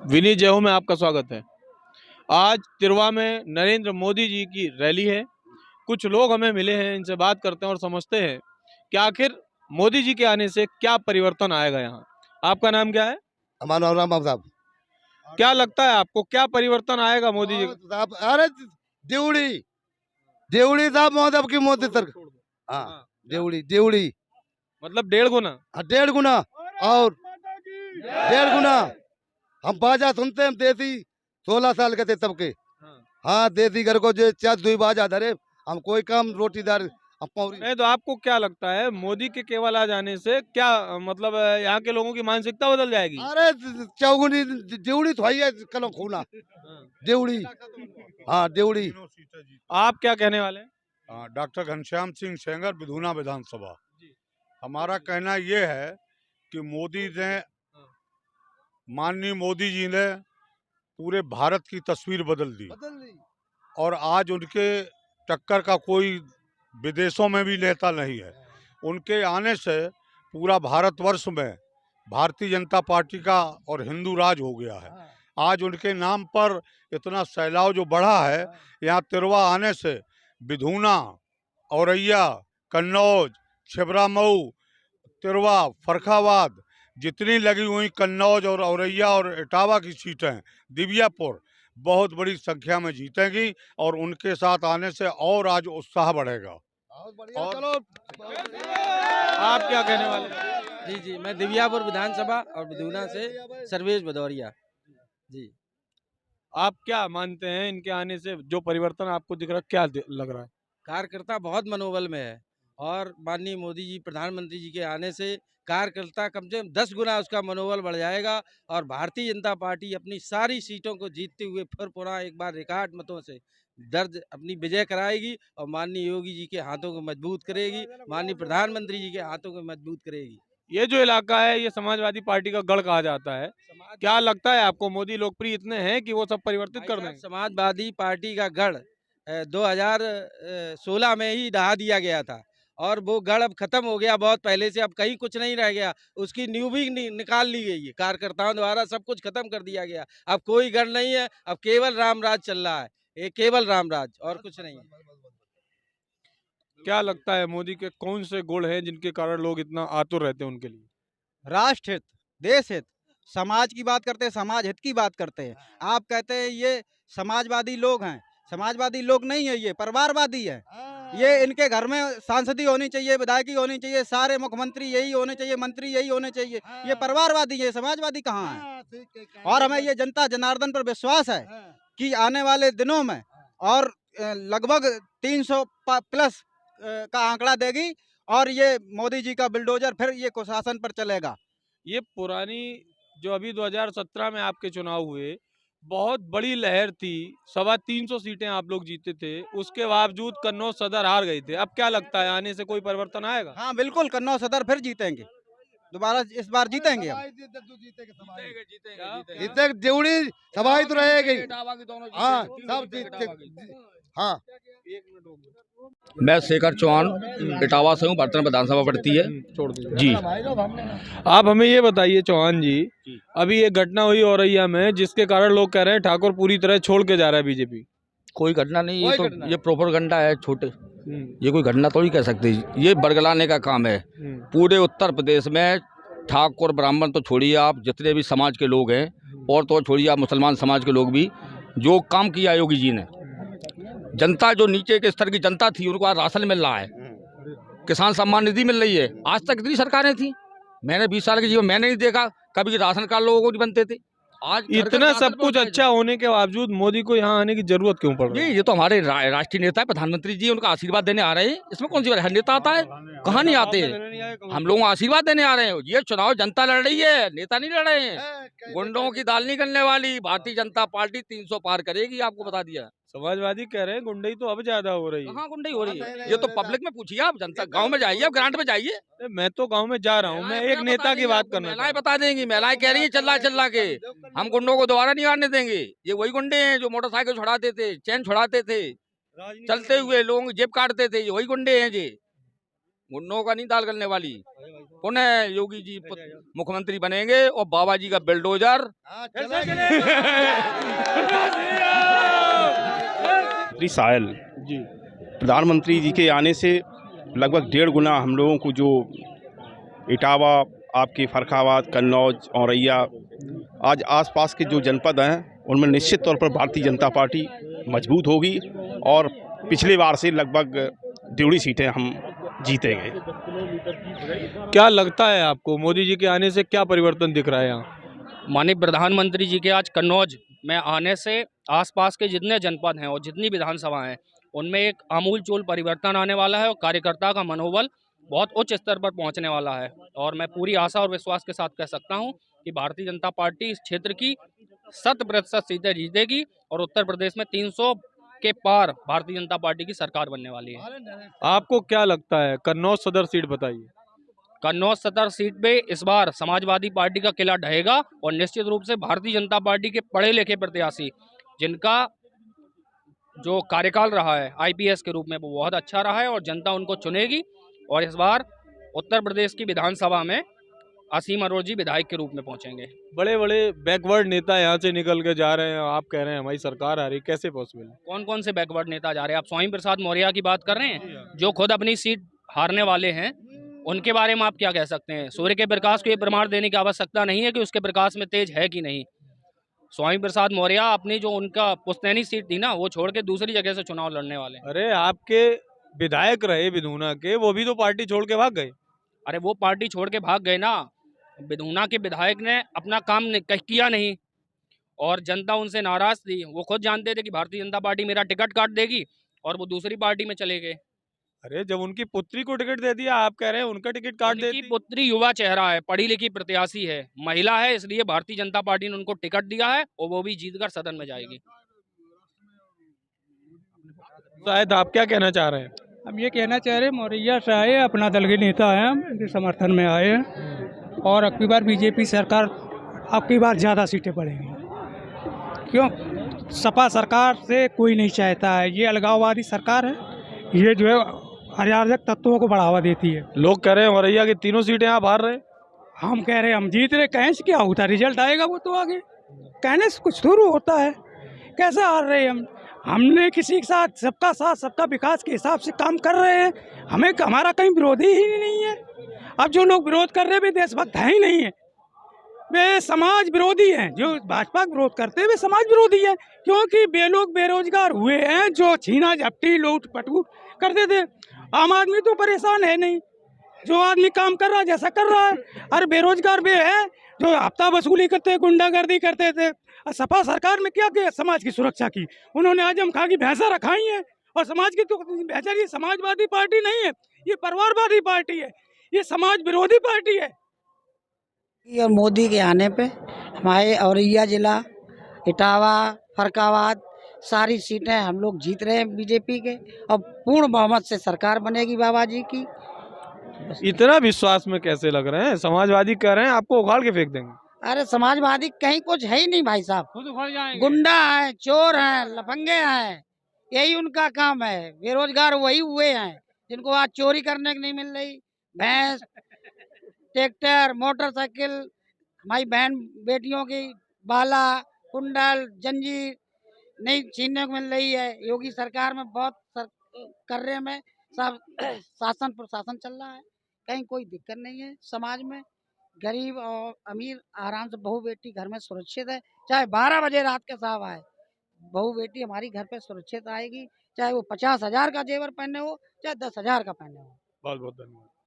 विनीत जय हो में आपका स्वागत है। आज तिरवा में नरेंद्र मोदी जी की रैली है। कुछ लोग हमें मिले हैं, इनसे बात करते हैं और समझते हैं कि आखिर मोदी जी के आने से क्या परिवर्तन आएगा यहाँ। आपका नाम क्या है? हमारा नाम साहब। क्या लगता है आपको, क्या परिवर्तन आएगा मोदी जी का? साहब अरे देवड़ी देवड़ी साहब मोदी की मोदी सर। हाँ हाँ, देवड़ी देवड़ी। मतलब 1.5 गुना। 1.5 गुना और 1.5 गुना। हम बाजा सुनते हैं देसी 16 साल के थे तब के। हाँ। हाँ देसी घर को जो चार दुई बाजा धरे हम कोई काम रोटीदार हम पौरी। नहीं तो आपको क्या लगता है मोदी के केवल आ जाने से क्या मतलब यहाँ के लोगों की मानसिकता बदल जाएगी? अरे चौगुनी देवड़ी तो है कलो खूना हाँ। देवड़ी। हाँ देवड़ी। आप क्या कहने वाले हैं? डॉक्टर घनश्याम सिंह सेंगर विधुना विधानसभा। हमारा कहना ये है कि माननीय मोदी जी ने पूरे भारत की तस्वीर बदल दी और आज उनके टक्कर का कोई विदेशों में भी नेता नहीं है। उनके आने से पूरा भारतवर्ष में भारतीय जनता पार्टी का और हिंदू राज हो गया है। आज उनके नाम पर इतना सैलाव जो बढ़ा है, यहाँ तिरवा आने से विधुना, औरैया, कन्नौज, छिबरामऊ, तिरवा, फरखाबाद जितनी लगी हुई कन्नौज और औरैया और इटावा की सीटें, दिव्यापुर बहुत बड़ी संख्या में जीतेंगी और उनके साथ आने से और आज उत्साह बढ़ेगा। और चलो आप क्या कहने वाले हैं? जी जी, मैं दिव्यापुर विधानसभा और विधुना से सर्वेश भदौरिया जी। आप क्या मानते हैं इनके आने से जो परिवर्तन आपको दिख रहा है, क्या लग रहा है? कार्यकर्ता बहुत मनोबल में है और माननीय मोदी जी प्रधानमंत्री जी के आने से कार्यकर्ता कम से कम 10 गुना उसका मनोबल बढ़ जाएगा और भारतीय जनता पार्टी अपनी सारी सीटों को जीतते हुए फिर पुनः एक बार रिकॉर्ड मतों से दर्ज अपनी विजय कराएगी और माननीय योगी जी के हाथों को मजबूत करेगी, माननीय प्रधानमंत्री जी के हाथों को मजबूत करेगी। ये जो इलाका है ये समाजवादी पार्टी का गढ़ कहा जाता है। क्या लगता है आपको मोदी लोकप्रिय इतने हैं कि वो सब परिवर्तित कर देंगे? समाजवादी पार्टी का गढ़ 2016 में ही ढहा दिया गया था और वो गढ़ अब खत्म हो गया बहुत पहले से, अब कहीं कुछ नहीं रह गया। उसकी नींव भी निकाल ली गई है, कार्यकर्ताओं द्वारा सब कुछ खत्म कर दिया गया। अब कोई गढ़ नहीं है, अब केवल रामराज चल रहा है, ये केवल रामराज और कुछ नहीं है। क्या लगता है मोदी के कौन से गुण हैं जिनके कारण लोग इतना आतुर रहते हैं उनके लिए? राष्ट्र हित, देश हित, समाज की बात करते हैं, समाज हित की बात करते हैं। आप कहते हैं ये समाजवादी लोग हैं, समाजवादी लोग नहीं है, ये परिवारवादी है। ये इनके घर में सांसदी होनी चाहिए, विधायकी होनी चाहिए, सारे मुख्यमंत्री यही होने चाहिए, मंत्री यही होने चाहिए। ये परिवारवादी है, समाजवादी कहाँ है? और हमें ये जनता जनार्दन पर विश्वास है कि आने वाले दिनों में और लगभग 300 प्लस का आंकड़ा देगी और ये मोदी जी का बुलडोजर फिर ये कुशासन पर चलेगा। ये पुरानी जो अभी 2017 में आपके चुनाव हुए, बहुत बड़ी लहर थी, 325 सीटें आप लोग जीते थे, उसके बावजूद कन्नौज सदर हार गए थे। अब क्या लगता है आने से कोई परिवर्तन आएगा? हाँ बिल्कुल, कन्नौज सदर फिर जीतेंगे, दोबारा इस बार जीतेंगे हम। जीते देवड़ी सभाई तो रहेगी। हाँ सब जीत। हाँ मैं शेखर चौहान इटावा से हूँ, बर्तन विधानसभा पड़ती है। छोड़ दीजिए जी। आप हमें ये बताइए चौहान जी, अभी ये घटना हुई औरैया में जिसके कारण लोग कह रहे हैं ठाकुर पूरी तरह छोड़ के जा रहा है बीजेपी। कोई घटना नहीं, ये कोई घटना तो नहीं। ये प्रोपेगेंडा है छोटे, ये कोई घटना थोड़ी कह सकते। ये बरगलाने का काम है। पूरे उत्तर प्रदेश में ठाकुर ब्राह्मण तो छोड़िए, आप जितने भी समाज के लोग हैं और तो छोड़िए, आप मुसलमान समाज के लोग भी, जो काम किया योगी जी ने, जनता जो नीचे के स्तर की जनता थी उनको आज राशन मिल रहा है, किसान सम्मान निधि मिल रही है। आज तक इतनी सरकारें थी, मैंने 20 साल के जीवन मैंने नहीं देखा कभी राशन कार्ड लोगों को नहीं बनते थे। आज घर घर इतना राशन सब कुछ पहुंचाया अच्छा होने के बावजूद मोदी को यहाँ आने की जरूरत क्यों पड़ रही है? ये तो हमारे राष्ट्रीय नेता है, प्रधानमंत्री जी, उनका आशीर्वाद देने आ रहे हैं। इसमें कौन सी बात है? हर नेता आता है, कहाँ नहीं आते हैं? हम लोगों को आशीर्वाद देने आ रहे हैं। ये चुनाव जनता लड़ रही है, नेता नहीं लड़ रहे हैं। गुंडों की दाल नहीं गलने वाली। भारतीय जनता पार्टी 300 पार करेगी, आपको बता दिया। समाजवादी कह रहे हैं गुंडई तो अब ज्यादा हो रही है। कहाँ गुंडई हो रही है? ये तो पब्लिक में पूछिए, आप जनता गांव में जाइए, आप ग्रांट में जाइए। मैं तो गांव में जा रहा हूँ, मैं एक नेता की बात करना महिलाएं बता देंगी, महिलाएं कह रही है चल्ला के हम गुंडों को दोबारा नहीं आने देंगे। ये वही गुंडे हैं जो मोटरसाइकिल छुड़ाते थे, चैन छुड़ाते थे, चलते हुए लोगों की जेब काटते थे, ये वही गुंडे हैं जी। गुंडों का नहीं दाल गलने वाली। पुनः योगी जी मुख्यमंत्री बनेंगे और बाबा जी का बिल्डोजर श्री सायल जी। प्रधानमंत्री जी के आने से लगभग 1.5 गुना हम लोगों को जो इटावा, आपके फरखाबाद, कन्नौज, औरैया, आज आसपास के जो जनपद हैं उनमें निश्चित तौर पर भारतीय जनता पार्टी मजबूत होगी और पिछले बार से लगभग 1.5 सीटें हम जीतेंगे। क्या लगता है आपको मोदी जी के आने से क्या परिवर्तन दिख रहा है यहाँ? माननीय प्रधानमंत्री जी के आज कन्नौज में आने से आसपास के जितने जनपद हैं और जितनी विधानसभा हैं उनमें एक आमूलचूल परिवर्तन आने वाला है और कार्यकर्ता का मनोबल बहुत उच्च स्तर पर पहुंचने वाला है। और मैं पूरी आशा और विश्वास के साथ कह सकता हूं कि भारतीय जनता पार्टी इस क्षेत्र की 100% सीटें जीतेगी और उत्तर प्रदेश में 300 के पार भारतीय जनता पार्टी की सरकार बनने वाली है। आपको क्या लगता है? कन्नौज सदर सीट बताइए। कन्नौज सदर सीट पे इस बार समाजवादी पार्टी का किला ढहेगा और निश्चित रूप से भारतीय जनता पार्टी के पढ़े लिखे प्रत्याशी जिनका जो कार्यकाल रहा है आईपीएस के रूप में वो बहुत अच्छा रहा है और जनता उनको चुनेगी। और इस बार उत्तर प्रदेश की विधानसभा में असीम अरोड़ जी विधायक के रूप में पहुंचेंगे। बड़े बड़े बैकवर्ड नेता यहाँ से निकल के जा रहे हैं, आप कह रहे हैं हमारी सरकार आ रही, कैसे पॉसिबल? कौन कौन से बैकवर्ड नेता जा रहे हैं? आप स्वामी प्रसाद मौर्य की बात कर रहे हैं जो खुद अपनी सीट हारने वाले हैं। उनके बारे में आप क्या कह सकते हैं? सूर्य के प्रकाश को ये प्रमाण देने की आवश्यकता नहीं है कि उसके प्रकाश में तेज है कि नहीं। स्वामी प्रसाद मौर्य अपनी जो उनका पुश्तैनी सीट थी ना वो छोड़ के दूसरी जगह से चुनाव लड़ने वाले। अरे आपके विधायक रहे विधूना के, वो भी तो पार्टी छोड़ के भाग गए। अरे वो पार्टी छोड़ के भाग गए ना, विधूना के विधायक ने अपना काम किया नहीं और जनता उनसे नाराज थी। वो खुद जानते थे कि भारतीय जनता पार्टी मेरा टिकट काट देगी और वो दूसरी पार्टी में चले गए। अरे जब उनकी पुत्री को टिकट दे दिया, आप कह रहे हैं उनका टिकट काट देती। उनकी पुत्री युवा चेहरा है, पढ़ी लिखी प्रत्याशी है, महिला है, इसलिए भारतीय जनता पार्टी ने उनको टिकट दिया है और वो भी जीतकर सदन में जाएगी। शायद आप क्या कहना चाह रहे हैं? हम ये कहना चाह रहे हैं मौर्या से आए, अपना दल के नेता हैं, हम इनके समर्थन में आए हैं और अब की बार बीजेपी सरकार, अब की बार ज़्यादा सीटें बढ़ेंगी। क्यों? सपा सरकार से कोई नहीं चाहता है, ये अलगाववादी सरकार है, ये जो है अराजक तत्वों को बढ़ावा देती है। लोग कह रहे हैं औरैया की 3 सीटें आप हार रहे। हम कह रहे हैं हम जीत रहे, कहने से क्या होता है? रिजल्ट आएगा वो तो आगे, कहने से कुछ शुरू होता है। कैसे हार रहे हम? हमने किसी के साथ सबका विकास के हिसाब से काम कर रहे हैं, हमें हमारा कहीं विरोधी ही नहीं है। अब जो लोग विरोध कर रहे हैं वे देशभक्त है ही नहीं है, वे समाज विरोधी हैं। जो भाजपा का विरोध करते हैं वे समाज विरोधी हैं, क्योंकि वे लोग बेरोजगार हुए हैं जो छीना झपटी लूट पटूट करते थे। आम आदमी तो परेशान है नहीं, जो आदमी काम कर रहा है जैसा कर रहा है। अरे बेरोजगार वे हैं जो हफ्ता वसूली करते, गुंडागर्दी करते थे। सपा सरकार में क्या किया समाज की सुरक्षा की? उन्होंने आजम खां की भैंसा रखाई है और समाज की तो भैंसा, ये समाजवादी पार्टी नहीं है, ये परिवारवादी पार्टी है, ये समाज विरोधी पार्टी है। और मोदी के आने पे हमारे औरैया जिला, इटावा, फरखाबाद सारी सीटें हम लोग जीत रहे हैं बीजेपी के और पूर्ण बहुमत से सरकार बनेगी बाबा जी की। इतना विश्वास में कैसे लग रहे हैं? समाजवादी कह रहे हैं आपको उखाड़ के फेंक देंगे। अरे समाजवादी कहीं कुछ है ही नहीं भाई साहब, गुंडा है, चोर हैं, लफंगे हैं, यही उनका काम है। बेरोजगार वही हुए हैं जिनको आज चोरी करने की नहीं मिल रही, भैंस, ट्रैक्टर, मोटरसाइकिल, हमारी बहन बेटियों की बाला, कुंडल, जंजीर नहीं छीनने को मिल रही है। योगी सरकार में बहुत कार्य में सब शासन प्रशासन चल रहा है, कहीं कोई दिक्कत नहीं है। समाज में गरीब और अमीर आराम से बहू बेटी घर में सुरक्षित है, चाहे 12 बजे रात के साहब आए, बहू बेटी हमारी घर पे सुरक्षित आएगी, चाहे वो 50,000 का जेवर पहने हो चाहे 10,000 का पहने हो। बहुत बहुत धन्यवाद।